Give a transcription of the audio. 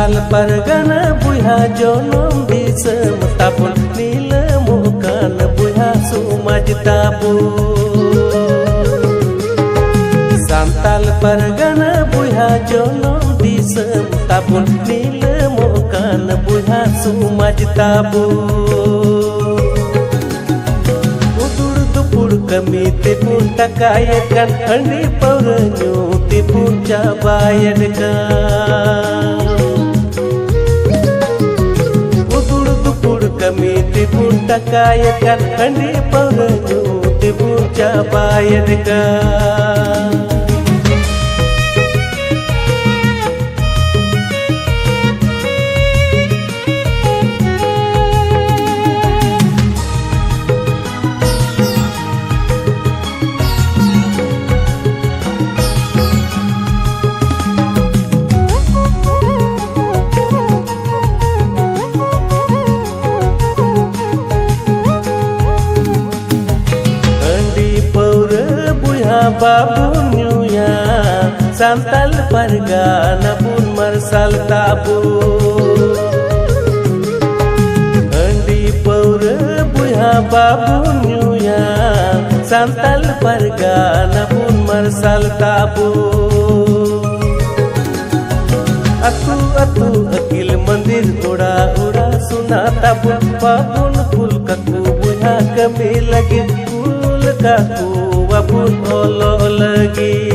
Santal Pargana buha jonom disem tapun nila mukan buha sumaj tabu. Santal Pargana buha jonom disem tapun nila mukan buha sumaj tabu. Kami tipun takayakan handi pauranyo tipun cabayadkan. Udur kami tipun takayakan handi pauranyo tipun cabayadkan. Babunya Santal Pargana pun marsal tabu. Andi paura buha babunya Santal Pargana pun marsal tabu. Atu akil mandir uda suna tabu. Babun pul kaku buha kami lagi pul kaku wapun olo lagi.